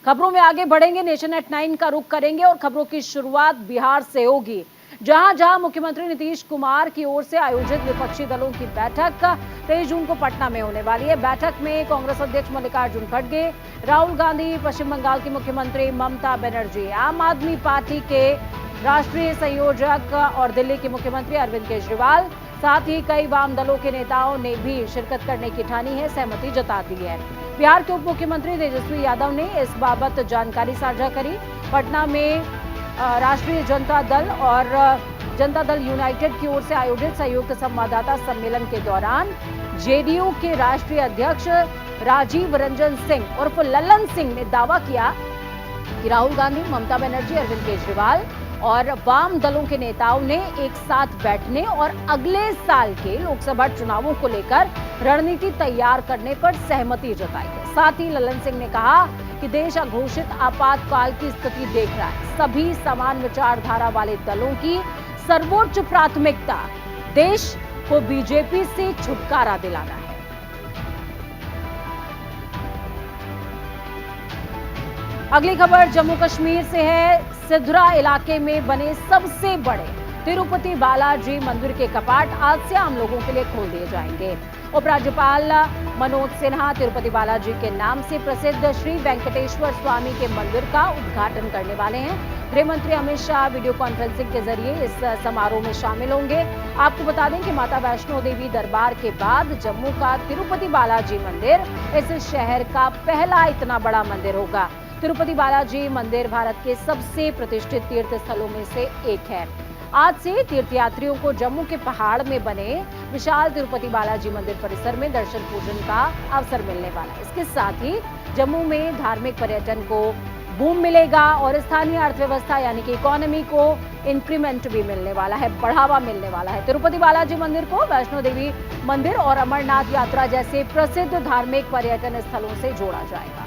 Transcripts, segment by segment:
खबरों में आगे बढ़ेंगे, नेशन एट 9 का रुख करेंगे और खबरों की शुरुआत बिहार से होगी, जहां जहां मुख्यमंत्री नीतीश कुमार की ओर से आयोजित विपक्षी दलों की बैठक 23 जून को पटना में होने वाली है। बैठक में कांग्रेस अध्यक्ष मल्लिकार्जुन खड़गे, राहुल गांधी, पश्चिम बंगाल की मुख्यमंत्री ममता बनर्जी, आम आदमी पार्टी के राष्ट्रीय संयोजक और दिल्ली के मुख्यमंत्री अरविंद केजरीवाल, साथ ही कई वाम दलों के नेताओं ने भी शिरकत करने की ठानी है, सहमति जता दी है। बिहार के उप मुख्यमंत्री तेजस्वी यादव ने इस बाबत जानकारी साझा करी। पटना में राष्ट्रीय जनता दल और जनता दल यूनाइटेड की ओर से आयोजित संयुक्त संवाददाता सम्मेलन के दौरान जेडीयू के राष्ट्रीय अध्यक्ष राजीव रंजन सिंह उर्फ लल्लन सिंह ने दावा किया कि राहुल गांधी, ममता बनर्जी, अरविंद केजरीवाल और वाम दलों के नेताओं ने एक साथ बैठने और अगले साल के लोकसभा चुनावों को लेकर रणनीति तैयार करने पर सहमति जताई है। साथ ही लल्लन सिंह ने कहा कि देश अघोषित आपातकाल की स्थिति देख रहा है। सभी समान विचारधारा वाले दलों की सर्वोच्च प्राथमिकता देश को बीजेपी से छुटकारा दिलाना है। अगली खबर जम्मू कश्मीर से है। सिद्धरा इलाके में बने सबसे बड़े तिरुपति बालाजी मंदिर के कपाट आज से आम लोगों के लिए खोल दिए जाएंगे। उपराज्यपाल मनोज सिन्हा तिरुपति बालाजी के नाम से प्रसिद्ध श्री वेंकटेश्वर स्वामी के मंदिर का उद्घाटन करने वाले हैं। गृह मंत्री अमित शाह वीडियो कॉन्फ्रेंसिंग के जरिए इस समारोह में शामिल होंगे। आपको बता दें कि माता वैष्णो देवी दरबार के बाद जम्मू का तिरुपति बालाजी मंदिर इस शहर का पहला इतना बड़ा मंदिर होगा। तिरुपति बालाजी मंदिर भारत के सबसे प्रतिष्ठित तीर्थ स्थलों में से एक है। आज से तीर्थयात्रियों को जम्मू के पहाड़ में बने विशाल तिरुपति बालाजी मंदिर परिसर में दर्शन पूजन का अवसर मिलने वाला है। इसके साथ ही जम्मू में धार्मिक पर्यटन को बूम मिलेगा और स्थानीय अर्थव्यवस्था यानी कि इकोनॉमी को इंक्रीमेंट भी मिलने वाला है, बढ़ावा मिलने वाला है। तिरुपति बालाजी मंदिर को वैष्णो देवी मंदिर और अमरनाथ यात्रा जैसे प्रसिद्ध धार्मिक पर्यटन स्थलों से जोड़ा जाएगा।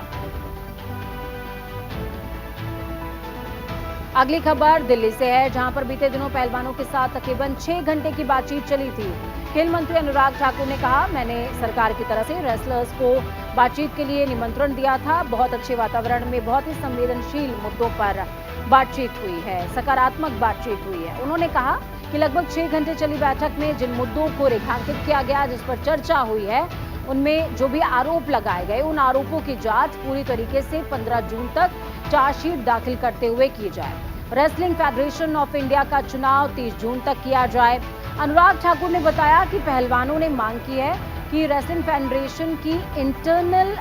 अगली खबर दिल्ली से है, जहां पर बीते दिनों पहलवानों के साथ तकरीबन 6 घंटे की बातचीत चली थी। खेल मंत्री अनुराग ठाकुर ने कहा, मैंने सरकार की तरफ से रेसलर्स को बातचीत के लिए निमंत्रण दिया था। बहुत अच्छे वातावरण में बहुत ही संवेदनशील मुद्दों पर बातचीत हुई है, सकारात्मक बातचीत हुई है। उन्होंने कहा कि लगभग 6 घंटे चली बैठक में जिन मुद्दों को रेखांकित किया गया, जिस पर चर्चा हुई है, उनमें जो भी आरोप लगाए गए, उन आरोपों की जांच पूरी तरीके से 15 जून तक चार्जशीट दाखिल करते हुए की जाए। रेसलिंग फेडरेशन ऑफ इंडिया का चुनाव 30 जून तक किया जाए। अनुराग ठाकुर ने बताया कि पहलवानों ने मांग की है कि रेसलिंग फेडरेशन की इंटरनल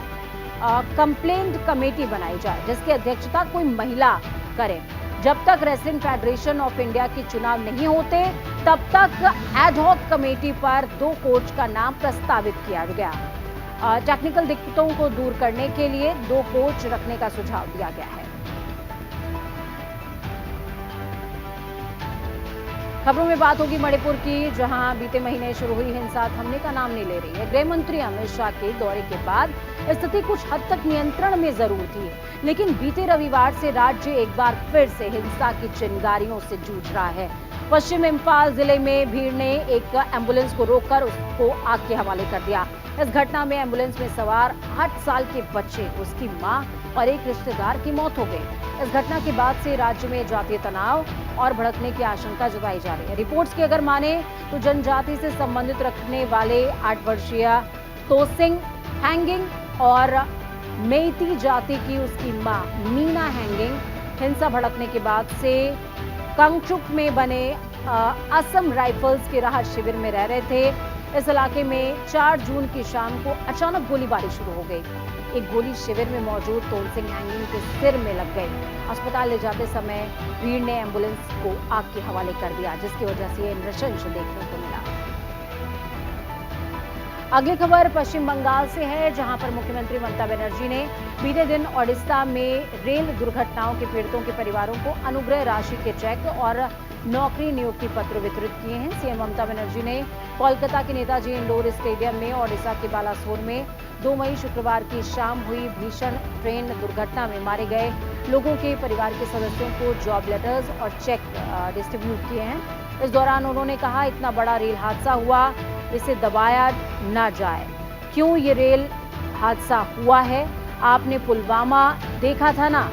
कंप्लेंट कमेटी बनाई जाए, जिसकी अध्यक्षता कोई महिला करे। जब तक रेसलिंग फेडरेशन ऑफ इंडिया के चुनाव नहीं होते, तब तक एडहॉक कमेटी पर 2 कोच का नाम प्रस्तावित किया गया। टेक्निकल दिक्कतों को दूर करने के लिए 2 कोच रखने का सुझाव दिया गया है। खबरों में बात होगी मणिपुर की, जहां बीते महीने शुरू हुई हिंसा थमने का नाम नहीं ले रही है। गृह मंत्री अमित शाह के दौरे के बाद स्थिति कुछ हद तक नियंत्रण में जरूर थी, लेकिन बीते रविवार से राज्य एक बार फिर से हिंसा की चिंगारियों से जूझ रहा है। पश्चिम इंफाल जिले में भीड़ ने एक एम्बुलेंस को रोककर उसको आग के हवाले कर दिया। इस घटना में एम्बुलेंस में सवार 8 साल के बच्चे, उसकी मां और एक रिश्तेदार की मौत हो गई। इस घटना के बाद से राज्य में जातीय तनाव और भड़कने की आशंका जताई जा रही है। रिपोर्ट्स की अगर माने तो जनजाति से संबंधित रखने वाले 8 वर्षीय तोसिंग हैंगिंग और मेइती जाति की उसकी मां मीना हैंगिंग हिंसा भड़कने के बाद से कंगचुक में बने असम राइफल्स के राहत शिविर में रह रहे थे। इस इलाके में 4 जून की शाम को अचानक गोलीबारी शुरू हो गई। एक गोली शिविर में मौजूद तोसिंग हैंगिंग के सिर में लग गई। अस्पताल ले जाते समय भीड़ ने एम्बुलेंस को आग के हवाले कर दिया, जिसकी वजह से ये नृशंस देखने को मिला। अगली खबर पश्चिम बंगाल से है, जहां पर मुख्यमंत्री ममता बनर्जी ने बीते दिन ओडिशा में रेल दुर्घटनाओं के पीड़ितों के परिवारों को अनुग्रह राशि के चेक और नौकरी नियुक्ति पत्र वितरित किए हैं। सीएम ममता बनर्जी ने कोलकाता के नेताजी इंडोर स्टेडियम में ओडिशा के बालासोर में 2 मई शुक्रवार की शाम हुई भीषण ट्रेन दुर्घटना में मारे गए लोगों के परिवार के सदस्यों को जॉब लेटर्स और चेक डिस्ट्रीब्यूट किए हैं। इस दौरान उन्होंने कहा, इतना बड़ा रेल हादसा हुआ, इसे दबाया ना जाए। क्यों ये रेल हादसा हुआ है, आपने पुलवामा देखा था ना,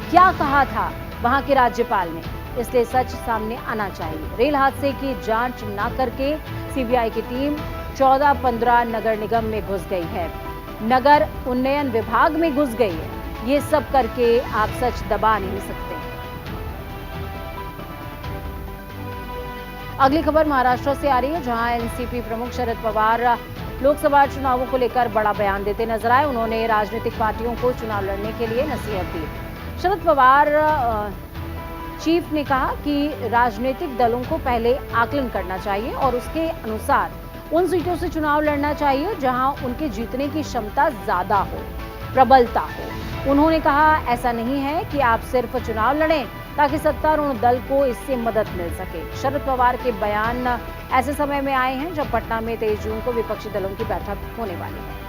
क्या कहा था वहां के राज्यपाल ने, इसलिए सच सामने आना चाहिए। रेल हादसे की जांच न करके सीबीआई की टीम 14-15 नगर निगम में घुस गई है, नगर उन्नयन विभाग में घुस गई है। ये सब करके आप सच दबा नहीं सकते। अगली खबर महाराष्ट्र से आ रही है, जहां एनसीपी प्रमुख शरद पवार लोकसभा चुनावों को लेकर बड़ा बयान देते नजर आए। उन्होंने राजनीतिक पार्टियों को चुनाव लड़ने के लिए नसीहत दी। शरद पवार चीफ ने कहा कि राजनीतिक दलों को पहले आकलन करना चाहिए और उसके अनुसार उन सीटों से चुनाव लड़ना चाहिए जहां उनके जीतने की क्षमता ज्यादा हो, प्रबलता हो। उन्होंने कहा, ऐसा नहीं है कि आप सिर्फ चुनाव लड़ें ताकि सत्तारूढ़ दल को इससे मदद मिल सके। शरद पवार के बयान ऐसे समय में आए हैं जब पटना में 23 जून को विपक्षी दलों की बैठक होने वाली है।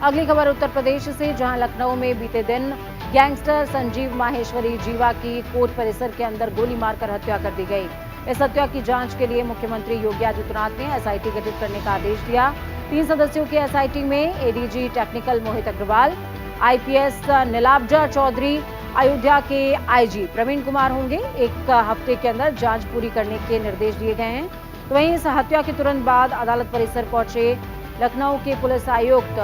अगली खबर उत्तर प्रदेश से, जहां लखनऊ में बीते दिन गैंगस्टर संजीव माहेश्वरी जीवा की कोर्ट परिसर के अंदर गोली मारकर हत्या कर दी गई। इस हत्या की जांच के लिए मुख्यमंत्री योगी आदित्यनाथ ने एसआईटी गठित करने का आदेश दिया। 3 सदस्यों की एसआईटी में ADG technical Mohit Agarwal, IPS Nilabja Chaudhary, Ayodhya के आईजी प्रवीण कुमार होंगे। 1 हफ्ते के अंदर जांच पूरी करने के निर्देश दिए गए हैं। तो वहीं इस हत्या के तुरंत बाद अदालत परिसर पहुंचे लखनऊ के पुलिस आयुक्त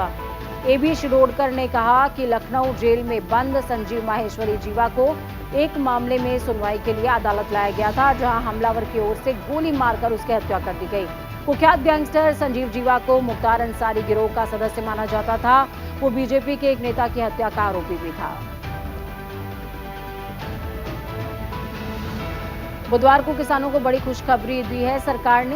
एबी शिरोडकर ने कहा कि लखनऊ जेल में बंद संजीव माहेश्वरी जीवा को एक मामले में सुनवाई के लिए अदालत लाया गया था, जहां हमलावर की ओर से गोली मारकर उसकी हत्या कर दी गई। कुख्यात गैंगस्टर संजीव जीवा को मुख्तार अंसारी गिरोह का सदस्य माना जाता था। वो बीजेपी के एक नेता की हत्या का आरोपी भी था। बुधवार को किसानों को बड़ी खुशखबरी दी है सरकार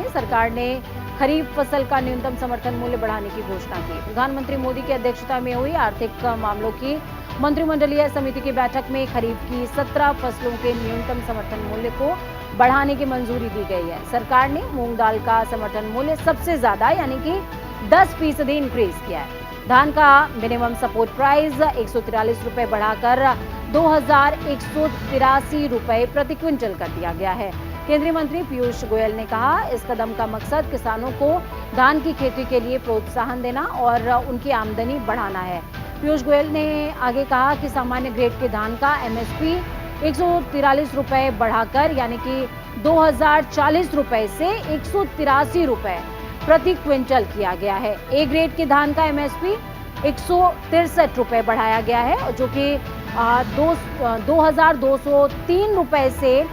ने खरीफ फसल का न्यूनतम समर्थन मूल्य बढ़ाने की घोषणा की। प्रधानमंत्री मोदी की अध्यक्षता में हुई आर्थिक मामलों की मंत्रिमंडलीय समिति की बैठक में खरीफ की 17 फसलों के न्यूनतम समर्थन मूल्य को बढ़ाने की मंजूरी दी गई है। सरकार ने मूंग दाल का समर्थन मूल्य सबसे ज्यादा यानी कि 10% इंक्रीज किया है। धान का मिनिमम सपोर्ट प्राइस 143 रुपए बढ़ाकर 2183 रुपए प्रति क्विंटल कर दिया गया है। केंद्रीय मंत्री पीयूष गोयल ने कहा, इस कदम का मकसद किसानों को धान की खेती के लिए प्रोत्साहन देना और उनकी आमदनी बढ़ाना है। पीयूष गोयल ने आगे कहा कि सामान्य ग्रेड के धान का एमएसपी 143 रुपए बढ़ाकर यानी कि 2040 रुपए से 183 रुपए प्रति क्विंटल किया गया है। ए ग्रेड के धान का एमएसपी 163 रुपए बढ़ाया गया है, जो कि 2203 रुपए से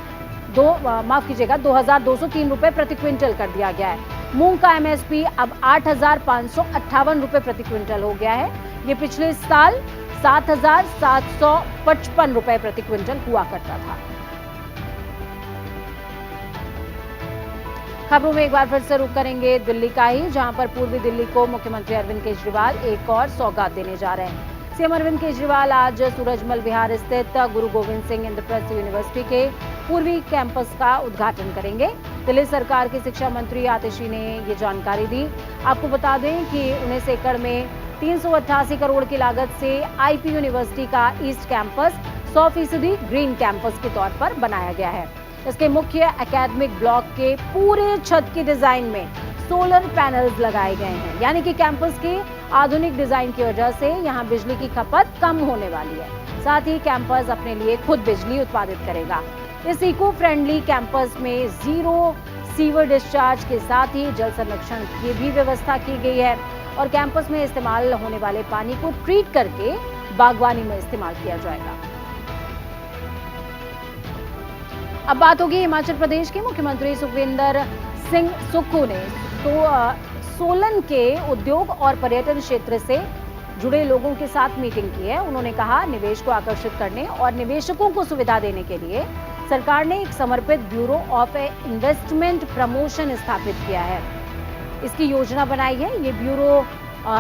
2203 रुपए प्रति क्विंटल कर दिया गया है। मूंग का एमएसपी अब 8558 रुपए प्रति क्विंटल हो गया है। ये पिछले साल 7755 रुपए प्रति क्विंटल हुआ करता था। खबरों में एक बार फिर से रुक करेंगे दिल्ली का ही, जहां पर पूर्वी दिल्ली को मुख्यमंत्री अरविंद केजरीवाल एक और सौगात देने जा रहे हैं। सीएम अरविंद केजरीवाल आज सूरजमल विहार स्थित गुरु गोविंद सिंह इंद्रप्रस्थ यूनिवर्सिटी के पूर्वी कैंपस का उद्घाटन करेंगे। दिल्ली सरकार के शिक्षा मंत्री आतिशी ने ये जानकारी दी। आपको बता दें कि 19 एकड़ में 388 करोड़ की लागत से आईपी यूनिवर्सिटी का ईस्ट कैंपस 100% ग्रीन कैंपस के तौर पर बनाया गया है। इसके मुख्य एकेडमिक ब्लॉक के पूरे छत के डिजाइन में सोलर पैनल्स लगाए गए हैं, यानी कि कैंपस के आधुनिक डिजाइन की वजह से यहां बिजली की खपत कम होने वाली है। साथ ही कैंपस अपने लिए खुद बिजली उत्पादित करेगा। इस इको फ्रेंडली कैंपस में 0 सीवर डिस्चार्ज के साथ ही जल संरक्षण की भी व्यवस्था की गई है और कैंपस में इस्तेमाल होने वाले पानी को ट्रीट करके बागवानी में इस्तेमाल किया जाएगा। अब बात होगी हिमाचल प्रदेश के मुख्यमंत्री सुखविंदर सिंह सुक्खू ने सोलन के उद्योग और पर्यटन क्षेत्र से जुड़े लोगों के साथ मीटिंग की है। उन्होंने कहा, निवेश को आकर्षित करने और निवेशकों को सुविधा देने के लिए सरकार ने एक समर्पित ब्यूरो ऑफ इन्वेस्टमेंट प्रमोशन स्थापित किया है। इसकी योजना बनाई है। ये ब्यूरो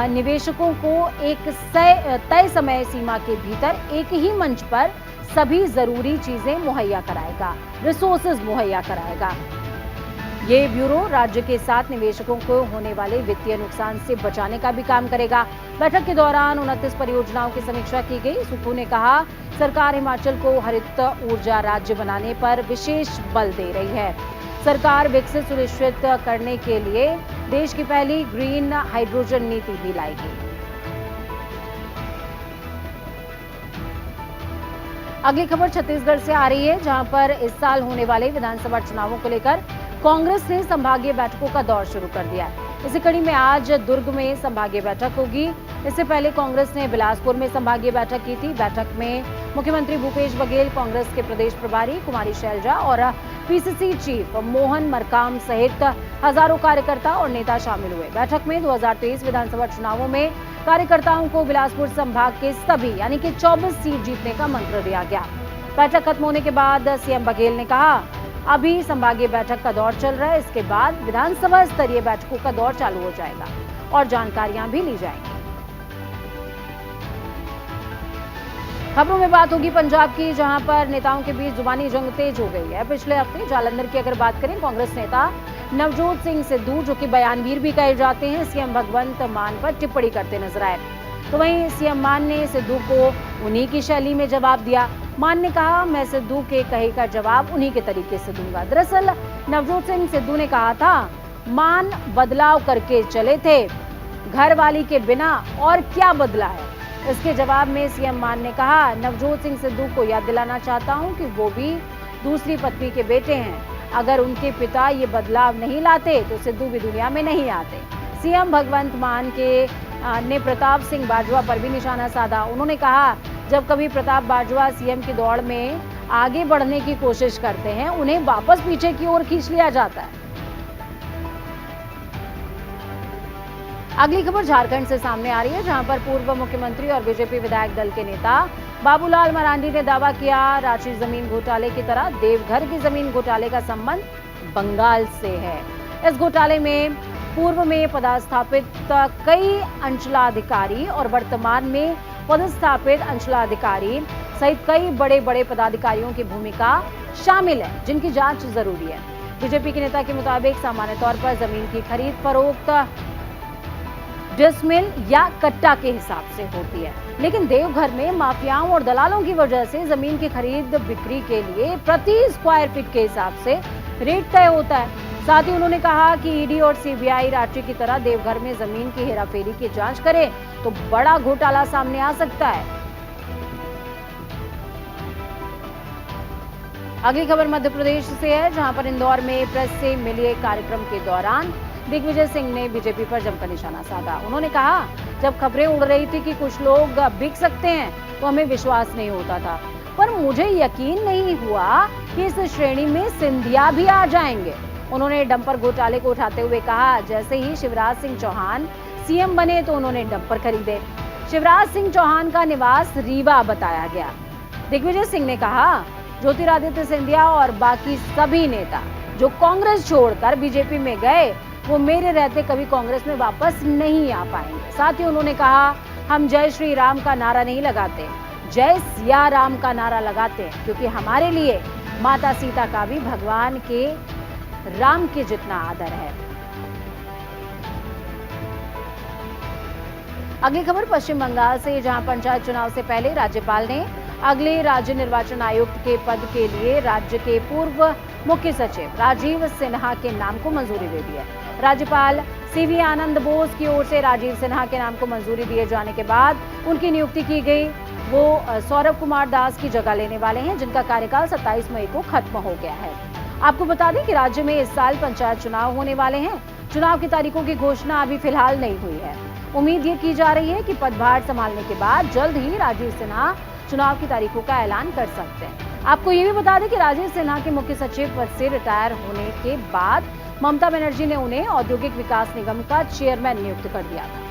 निवेशकों को एक तय समय सीमा के भीतर एक ही मंच पर सभी जरूरी चीजें मुहैया कराएगा, रिसोर्सेज मुहैया कराएगा। ये ब्यूरो राज्य के साथ निवेशकों को होने वाले वित्तीय नुकसान से बचाने का भी काम करेगा। बैठक के दौरान 29 परियोजनाओं की समीक्षा की गई। सुक्खू ने कहा, सरकार हिमाचल को हरित ऊर्जा राज्य बनाने पर विशेष बल दे रही है। सरकार विकसित सुनिश्चित करने के लिए देश की पहली ग्रीन हाइड्रोजन नीति भी लाएगी। अगली खबर छत्तीसगढ़ से आ रही है, जहां पर इस साल होने वाले विधानसभा चुनावों को लेकर कांग्रेस ने संभागीय बैठकों का दौर शुरू कर दिया है। इसी कड़ी में आज दुर्ग में संभागीय बैठक होगी। इससे पहले कांग्रेस ने बिलासपुर में संभागीय बैठक की थी। बैठक में मुख्यमंत्री भूपेश बघेल, कांग्रेस के प्रदेश प्रभारी कुमारी शैलजा और पीसीसी चीफ मोहन मरकाम सहित हजारों कार्यकर्ता और नेता शामिल हुए। बैठक में 2023 विधानसभा चुनावों में कार्यकर्ताओं को बिलासपुर संभाग के सभी यानी कि 24 सीट जीतने का मंत्र दिया गया। बैठक खत्म होने के बाद सीएम बघेल ने कहा, अभी संभागीय बैठक का दौर चल रहा है, इसके बाद विधानसभा स्तरीय बैठकों का दौर चालू हो जाएगा और जानकारियां भी ली जाएंगी। खबरों में बात होगी पंजाब की, जहां पर नेताओं के बीच जुबानी जंग तेज हो गई है। पिछले हफ्ते जालंधर की अगर बात करें, कांग्रेस नेता नवजोत सिंह सिद्धू, जो कि बयानवीर भी कहे जाते हैं, सीएम भगवंत मान पर टिप्पणी करते नजर आए। तो वहीं सीएम मान ने सिद्धू को उन्हीं की शैली में जवाब दिया। मान ने कहा, मैं सिद्धू के कहे का जवाब उन्हीं के तरीके से दूंगा। दरअसल नवजोत सिंह सिद्धू ने कहा था, मान बदलाव करके चले थे, घर वाली के बिना और क्या बदला है। इसके जवाब में सीएम मान ने कहा, नवजोत सिंह सिद्धू को याद दिलाना चाहता हूं कि वो भी दूसरी पत्नी के बेटे हैं। अगर उनके पिता ये बदलाव नहीं लाते तो सिद्धू भी दुनिया में नहीं आते। सीएम भगवंत मान ने प्रताप सिंह बाजवा पर भी निशाना साधा। उन्होंने कहा, जब कभी प्रताप बाजवा सीएम की दौड़ में आगे बढ़ने की कोशिश करते हैं, उन्हें वापस पीछे की ओर खींच लिया जाता है। अगली खबर झारखंड से सामने आ रही है, जहां पर पूर्व मुख्यमंत्री और बीजेपी विधायक दल के नेता बाबूलाल मरांडी ने दावा किया, रांची जमीन घोटाले की तरह देवघर की जमीन घोटाले का संबंध बंगाल से है। इस घोटाले में पूर्व में पदस्थापित कई अंचलाधिकारी और वर्तमान में पदस्थापित अंचलाधिकारी सहित कई बड़े बड़े पदाधिकारियों की भूमिका शामिल है, जिनकी जांच जरूरी है। बीजेपी के नेता के मुताबिक सामान्य तौर पर जमीन की खरीद फरोख्त डिसमिल या कट्टा के हिसाब से होती है, लेकिन देवघर में माफियाओं और दलालों की वजह से जमीन की खरीद बिक्री के लिए प्रति स्क्वायर फीट के हिसाब से रेट तय होता है। साथ ही उन्होंने कहा कि ईडी और सीबीआई रांची की तरह देवघर में जमीन की हेराफेरी की जांच करे तो बड़ा घोटाला सामने आ सकता है। अगली खबर मध्य प्रदेश से है, जहां पर इंदौर में प्रेस से मिले कार्यक्रम के दौरान दिग्विजय सिंह ने बीजेपी पर जमकर निशाना साधा। उन्होंने कहा, जब खबरें उड़ रही थी कि कुछ लोग बिक सकते हैं तो हमें विश्वास नहीं होता था, पर मुझे यकीन नहीं हुआ कि इस श्रेणी में सिंधिया भी आ जाएंगे। उन्होंने डंपर घोटाले को उठाते हुए कहा, जैसे ही शिवराज सिंह चौहान सीएम बने तो उन्होंने डंपर खरीदे। शिवराज सिंह चौहान का निवास रीवा बताया गया। दिग्विजय सिंह ने कहा, ज्योतिरादित्य सिंधिया और बाकी सभी नेता जो कांग्रेस छोड़कर बीजेपी में गए, वो मेरे रहते कभी कांग्रेस में वापस नहीं आ पाएंगे। साथ ही उन्होंने कहा, हम जय श्री राम का नारा नहीं लगाते, जय सिया राम का नारा लगाते हैं, क्योंकि हमारे लिए माता सीता का भी भगवान के राम के जितना आदर है। अगली खबर पश्चिम बंगाल से, जहां पंचायत चुनाव से पहले राज्यपाल ने अगले राज्य निर्वाचन आयुक्त के पद के लिए राज्य के पूर्व मुख्य सचिव राजीव सिन्हा के नाम को मंजूरी दे दी है। राज्यपाल सीवी आनंद बोस की ओर से राजीव सिन्हा के नाम को मंजूरी दिए जाने के बाद उनकी नियुक्ति की गई। वो सौरभ कुमार दास की जगह लेने वाले हैं, जिनका कार्यकाल 27 मई को खत्म हो गया है। आपको बता दें कि राज्य में इस साल पंचायत चुनाव होने वाले हैं। चुनाव की तारीखों की घोषणा अभी फिलहाल नहीं हुई है। उम्मीद ये की जा रही है कि पदभार संभालने के बाद जल्द ही राजीव सिन्हा चुनाव की तारीखों का ऐलान कर सकते हैं। आपको ये भी बता दें कि राजीव सिन्हा के मुख्य सचिव पद से रिटायर होने के बाद ममता बनर्जी ने उन्हें औद्योगिक विकास निगम का चेयरमैन नियुक्त कर दिया था।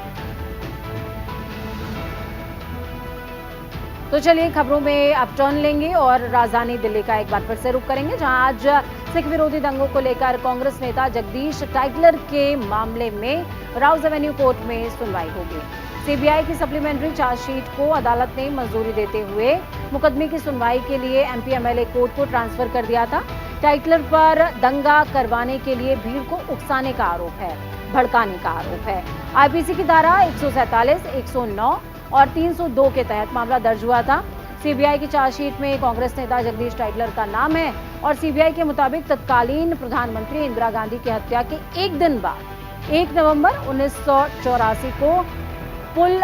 तो चलिए खबरों में अब टर्न लेंगे और राजधानी दिल्ली का एक बार फिर से रुख करेंगे, जहां आज सिख विरोधी दंगों को लेकर कांग्रेस नेता जगदीश टाइटलर के मामले में राउज एवेन्यू कोर्ट में सुनवाई होगी। सीबीआई की सप्लीमेंट्री चार्जशीट को अदालत ने मंजूरी देते हुए मुकदमे की सुनवाई के लिए एमपी-एमएलए कोर्ट को ट्रांसफर कर दिया था। टाइटलर पर दंगा करवाने के लिए भीड़ को उकसाने का आरोप है, भड़काने का आरोप है। आईपीसी की धारा 147, 109 और 302 के तहत मामला दर्ज हुआ था। सीबीआई की चार्जशीट में कांग्रेस नेता जगदीश टाइटलर का नाम है और सीबीआई के मुताबिक तत्कालीन प्रधानमंत्री इंदिरा गांधी की हत्या के एक दिन बाद 1 नवंबर 1984 को पुल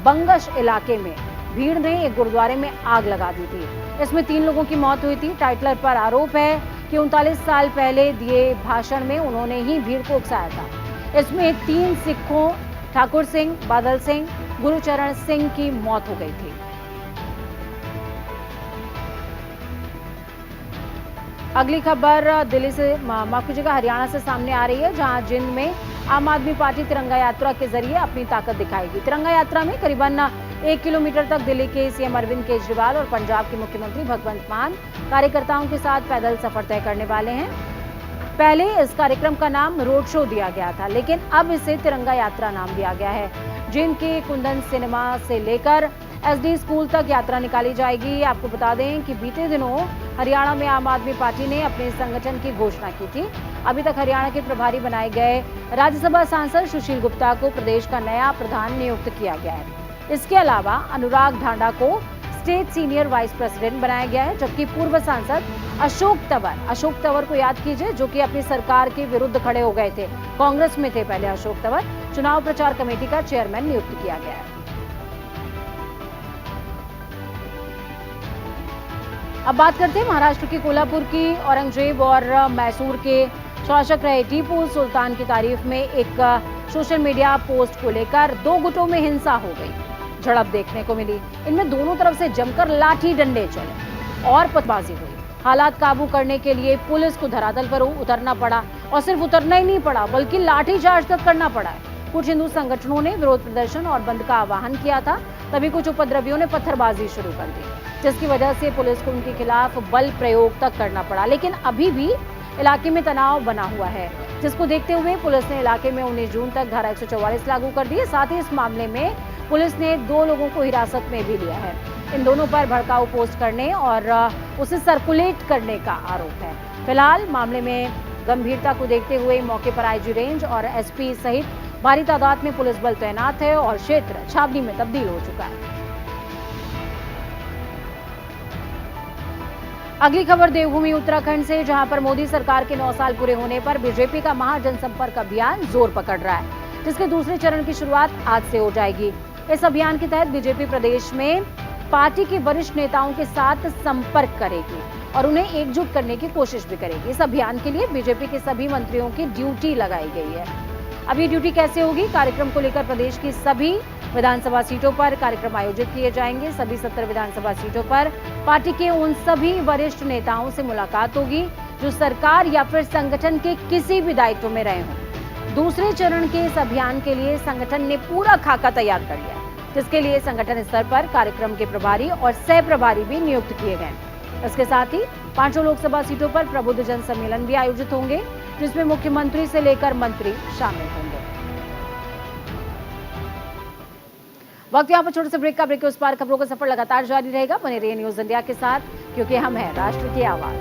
बंगश इलाके में भीड़ ने एक गुरुद्वारे में आग लगा दी थी। इसमें 3 लोगों की मौत हुई थी। टाइटलर पर आरोप है कि 39 साल पहले दिए भाषण में उन्होंने ही भीड़ को उकसाया था। इसमें 3 सिखों ठाकुर सिंह, बादल सिंह, गुरुचरण सिंह की मौत हो गई थी। अगली खबर दिल्ली से, माफ कीजिएगा, हरियाणा से सामने आ रही है, जहां जिंद में आम आदमी पार्टी तिरंगा यात्रा के जरिए अपनी ताकत दिखाएगी। तिरंगा यात्रा में करीबन 1 किलोमीटर तक दिल्ली के सीएम अरविंद केजरीवाल और पंजाब के मुख्यमंत्री भगवंत मान कार्यकर्ताओं के साथ पैदल सफर तय करने वाले हैं। पहले इस कार्यक्रम का नाम रोड शो दिया गया था, लेकिन अब इसे तिरंगा यात्रा नाम दिया गया है। जिंद के कुंदन सिनेमा से लेकर एसडी स्कूल तक यात्रा निकाली जाएगी। आपको बता दें कि बीते दिनों हरियाणा में आम आदमी पार्टी ने अपने संगठन की घोषणा की थी। अभी तक हरियाणा के प्रभारी बनाए गए राज्यसभा सांसद सुशील गुप्ता को प्रदेश का नया प्रधान नियुक्त किया गया है। इसके अलावा अनुराग ढांडा को स्टेट सीनियर वाइस प्रेसिडेंट बनाया गया है, जबकि पूर्व सांसद अशोक तंवर को याद कीजिए, जो कि अपनी सरकार के विरुद्ध खड़े हो गए थे, कांग्रेस में थे पहले अशोक तंवर, चुनाव प्रचार कमेटी का चेयरमैन नियुक्त किया गया है। अब बात करते हैं महाराष्ट्र की कोल्हापुर की। औरंगजेब और मैसूर के शासक रहे टीपू सुल्तान की तारीफ में एक सोशल मीडिया पोस्ट को लेकर 2 गुटों में हिंसा हो गई, झड़प देखने को मिली। इनमें दोनों तरफ से जमकर लाठी डंडे चले और पथबाजी हुई। हालात काबू करने के लिए पुलिस को धरातल पर उतरना पड़ा, और सिर्फ उतरना ही नहीं पड़ा बल्कि लाठीचार्ज तक करना पड़ा है। कुछ हिंदू संगठनों ने विरोध प्रदर्शन और बंद का आह्वान किया था, तभी कुछ उपद्रवियों ने पत्थरबाजी शुरू कर दी, जिसकी वजह से पुलिस को उनके खिलाफ बल प्रयोग तक करना पड़ा। लेकिन अभी भी इलाके में तनाव बना हुआ है, जिसको देखते हुए पुलिस ने इलाके में 19 जून तक धारा 144 लागू कर दी है। साथ ही इस मामले में पुलिस ने 2 लोगों को हिरासत में भी लिया है। इन दोनों पर भड़काऊ पोस्ट करने और उसे सर्कुलेट करने का आरोप है। फिलहाल मामले में गंभीरता को देखते हुए मौके पर आईजी रेंज और एसपी सहित भारी तादाद में पुलिस बल तैनात है और क्षेत्र छावनी में तब्दील हो चुका है। अगली खबर देवभूमि उत्तराखंड से, जहां पर मोदी सरकार के 9 साल पूरे होने पर बीजेपी का महाजनसंपर्क अभियान जोर पकड़ रहा है, जिसके दूसरे चरण की शुरुआत आज से हो जाएगी। इस अभियान के तहत बीजेपी प्रदेश में पार्टी के वरिष्ठ नेताओं के साथ संपर्क करेगी और उन्हें एकजुट करने की कोशिश भी करेगी। इस अभियान के लिए बीजेपी के सभी मंत्रियों की ड्यूटी लगाई गई है। अब ये ड्यूटी कैसे होगी? कार्यक्रम को लेकर प्रदेश की सभी विधानसभा सीटों पर कार्यक्रम आयोजित किए जाएंगे। सभी 70 विधानसभा सीटों पर पार्टी के उन सभी वरिष्ठ नेताओं से मुलाकात होगी जो सरकार या फिर संगठन के किसी भी दायित्व में रहे हों। दूसरे चरण के इस अभियान के लिए संगठन ने पूरा खाका तैयार कर लिया, जिसके लिए संगठन स्तर पर कार्यक्रम के प्रभारी और सह प्रभारी भी नियुक्त किए गए। इसके साथ ही 5 लोकसभा सीटों पर प्रबुद्ध जन सम्मेलन भी आयोजित होंगे, जिसमें मुख्यमंत्री से लेकर मंत्री शामिल होंगे। वक्त यहाँ पर छोटे से ब्रेक का। ब्रेक के उस पार खबरों का सफर लगातार जारी रहेगा। बने रहिए न्यूज इंडिया के साथ, क्योंकि हम हैं राष्ट्र की आवाज।